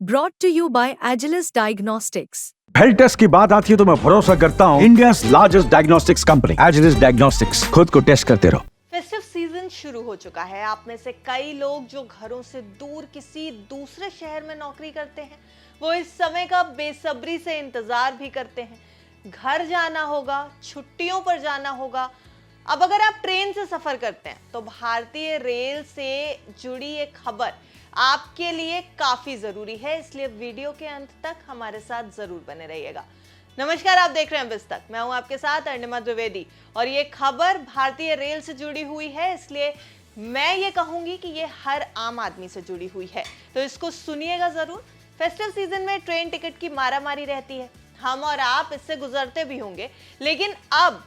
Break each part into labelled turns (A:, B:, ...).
A: Brought to you by Agilus Diagnostics.
B: Health test की बात आती है तो मैं भरोसा करता हूँ India largest diagnostics company Agilus diagnostics. खुद को टेस्ट करते रहो।
C: फेस्टिव सीजन शुरू हो चुका है। आप में से कई लोग जो घरों से दूर किसी दूसरे शहर में नौकरी करते हैं, वो इस समय का बेसब्री से इंतजार भी करते हैं। घर जाना होगा, छुट्टियों पर जाना होगा। अब अगर आप ट्रेन से सफर करते हैं तो भारतीय रेल से जुड़ी एक खबर आपके लिए काफी जरूरी है, इसलिए वीडियो के अंत तक हमारे साथ जरूर बने रहिएगा। नमस्कार, आप देख रहे हैं बिज तक। मैं हूं आपके साथ अर्णिमा द्विवेदी और ये खबर भारतीय रेल से जुड़ी हुई है, इसलिए मैं ये कहूंगी कि ये हर आम आदमी से जुड़ी हुई है, तो इसको सुनिएगा जरूर। फेस्टिव सीजन में ट्रेन टिकट की मारामारी रहती है, हम और आप इससे गुजरते भी होंगे, लेकिन अब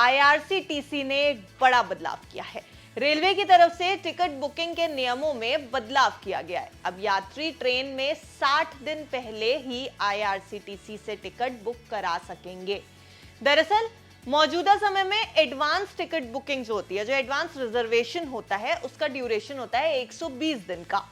C: IRCTC ने एक बड़ा बदलाव किया है। रेलवे की तरफ से टिकट बुकिंग के नियमों में बदलाव किया गया है। अब यात्री ट्रेन में 60 दिन पहले ही IRCTC से टिकट बुक करा सकेंगे। दरअसल मौजूदा समय में एडवांस टिकट बुकिंग जो होती है, जो एडवांस रिजर्वेशन होता है, उसका ड्यूरेशन होता है 120 दिन का,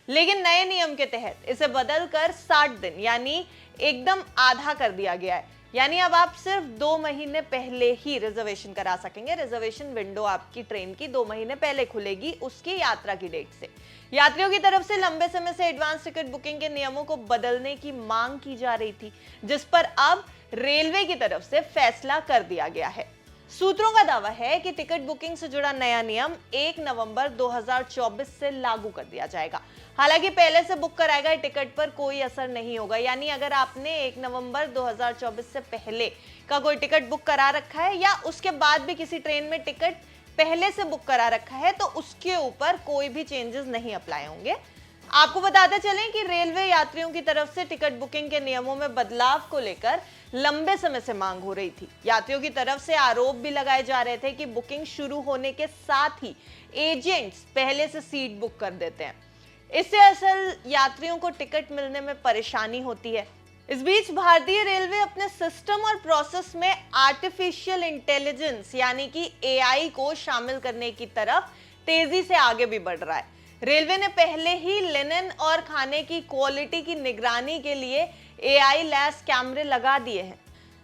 C: लेकिन नए नियम के तहत इसे बदलकर 60 दिन यानी एकदम आधा कर दिया गया है। यानी अब आप सिर्फ 2 महीने पहले ही रिजर्वेशन करा सकेंगे। रिजर्वेशन विंडो आपकी ट्रेन की 2 महीने पहले खुलेगी उसकी यात्रा की डेट से। यात्रियों की तरफ से लंबे समय से एडवांस टिकट बुकिंग के नियमों को बदलने की मांग की जा रही थी, जिस पर अब रेलवे की तरफ से फैसला कर दिया गया है। सूत्रों का दावा है कि टिकट बुकिंग से जुड़ा नया नियम 1 नवंबर 2024 से लागू कर दिया जाएगा। हालांकि पहले से बुक कराए गए टिकट पर कोई असर नहीं होगा, यानी अगर आपने 1 नवंबर 2024 से पहले का कोई टिकट बुक करा रखा है या उसके बाद भी किसी ट्रेन में टिकट पहले से बुक करा रखा है, तो उसके ऊपर कोई भी चेंजेस नहीं अप्लाई होंगे। आपको बताते चलें कि रेलवे यात्रियों की तरफ से टिकट बुकिंग के नियमों में बदलाव को लेकर लंबे समय से मांग हो रही थी। यात्रियों की तरफ से आरोप भी लगाए जा रहे थे कि बुकिंग शुरू होने के साथ ही एजेंट्स पहले से सीट बुक कर देते हैं। इससे असल यात्रियों को टिकट मिलने में परेशानी होती है। इस बीच भारतीय रेलवे अपने सिस्टम और प्रोसेस में आर्टिफिशियल इंटेलिजेंस यानी कि AI को शामिल करने की तरफ तेजी से आगे भी बढ़ रहा है। रेलवे ने पहले ही लिनन और खाने की क्वालिटी की निगरानी के लिए AI लैस कैमरे लगा दिए हैं।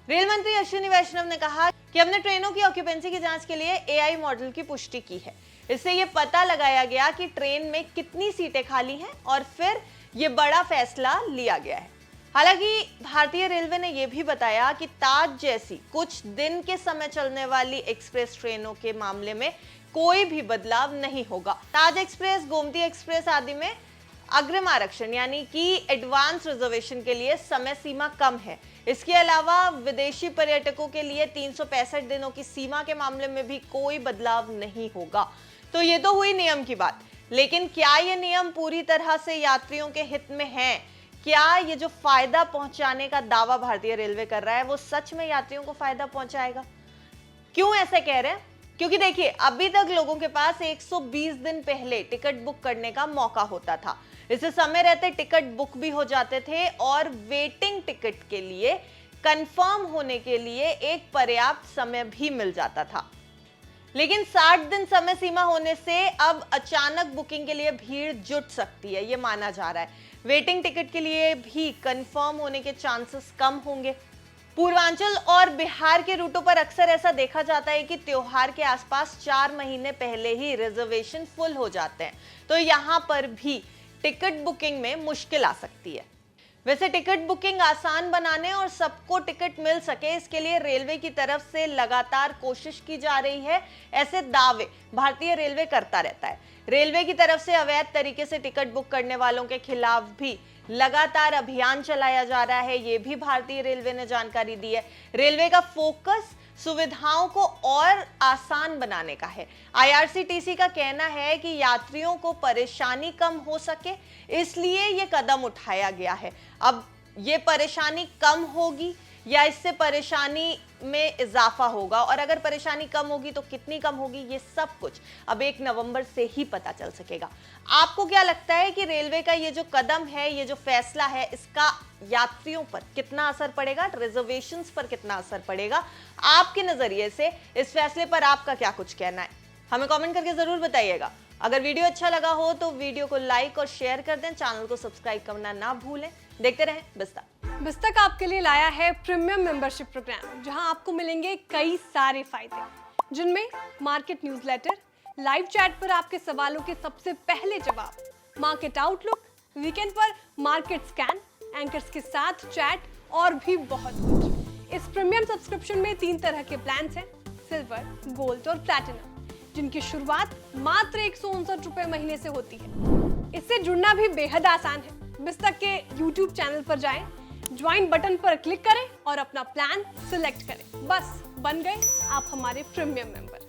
C: रेल मंत्री अश्विनी वैष्णव ने कहा कि हमने ट्रेनों की ऑक्यूपेंसी की जांच के लिए AI मॉडल की पुष्टि की है। इससे ये पता लगाया गया कि ट्रेन में कितनी सीटें खाली हैं और फिर ये बड़ा फैसला लिया गया है। हालांकि भारतीय रेलवे ने यह भी बताया कि ताज जैसी कुछ दिन के समय चलने वाली एक्सप्रेस ट्रेनों के मामले में कोई भी बदलाव नहीं होगा। ताज एक्सप्रेस, गोमती एक्सप्रेस आदि में अग्रिम आरक्षण यानी कि एडवांस रिजर्वेशन के लिए समय सीमा कम है। इसके अलावा विदेशी पर्यटकों के लिए 365 दिनों की सीमा के मामले में भी कोई बदलाव नहीं होगा। तो ये तो हुई नियम की बात, लेकिन क्या ये नियम पूरी तरह से यात्रियों के हित में है? क्या ये जो फायदा पहुंचाने का दावा भारतीय रेलवे कर रहा है वो सच में यात्रियों को फायदा पहुंचाएगा? क्यों ऐसे कह रहे हैं? क्योंकि देखिए, अभी तक लोगों के पास 120 दिन पहले टिकट बुक करने का मौका होता था। इससे समय रहते टिकट बुक भी हो जाते थे और वेटिंग टिकट के लिए कंफर्म होने के लिए एक पर्याप्त समय भी मिल जाता था। लेकिन 60 दिन समय सीमा होने से अब अचानक बुकिंग के लिए भीड़ जुट सकती है, ये माना जा रहा है। वेटिंग टिकट के लिए भी कंफर्म होने के चांसेस कम होंगे। पूर्वांचल और बिहार के रूटों पर अक्सर ऐसा देखा जाता है कि त्योहार के आसपास 4 महीने पहले ही रिजर्वेशन फुल हो जाते हैं, तो यहां पर भी टिकट बुकिंग में मुश्किल आ सकती है। वैसे टिकट बुकिंग आसान बनाने और सबको टिकट मिल सके, इसके लिए रेलवे की तरफ से लगातार कोशिश की जा रही है। ऐसे दावे भारतीय रेलवे करता रहता है। रेलवे की तरफ से अवैध तरीके से टिकट बुक करने वालों के खिलाफ भी लगातार अभियान चलाया जा रहा है, ये भी भारतीय रेलवे ने जानकारी दी है। रेलवे का फोकस सुविधाओं को और आसान बनाने का है। IRCTC का कहना है कि यात्रियों को परेशानी कम हो सके, इसलिए ये कदम उठाया गया है। अब ये परेशानी कम होगी या इससे परेशानी में इजाफा होगा, और अगर परेशानी कम होगी तो कितनी कम होगी, ये सब कुछ अब 1 नवंबर से ही पता चल सकेगा। आपको क्या लगता है कि रेलवे का ये जो कदम है, ये जो फैसला है, इसका यात्रियों पर कितना असर पड़ेगा, रिजर्वेशंस पर कितना असर पड़ेगा? आपके नजरिए से इस फैसले पर आपका क्या कुछ कहना है, हमें कमेंट करके जरूर बताइएगा। अगर वीडियो अच्छा लगा हो तो वीडियो को लाइक और शेयर कर दें, चैनल को सब्सक्राइब करना ना भूलें। देखते रहें बिस्तक।
D: बिस्तक आपके लिए लाया है प्रीमियम मेंबरशिप प्रोग्राम, जहां आपको मिलेंगे कई सारे फायदे, जिनमें मार्केट न्यूज़लेटर, लाइव चैट पर आपके सवालों के सबसे पहले जवाब, मार्केट आउटलुक, वीकेंड पर मार्केट स्कैन, एंकर्स के साथ चैट और भी बहुत कुछ। इस प्रीमियम सब्सक्रिप्शन में 3 तरह के प्लान्स हैं, सिल्वर, गोल्ड और प्लैटिनम, जिनकी शुरुआत मात्र 159 रुपए महीने से होती है। इससे जुड़ना भी बेहद आसान है। बिस्तक के YouTube चैनल पर जाएं, ज्वाइन बटन पर क्लिक करें और अपना प्लान सिलेक्ट करें। बस बन गए आप हमारे प्रीमियम मेंबर।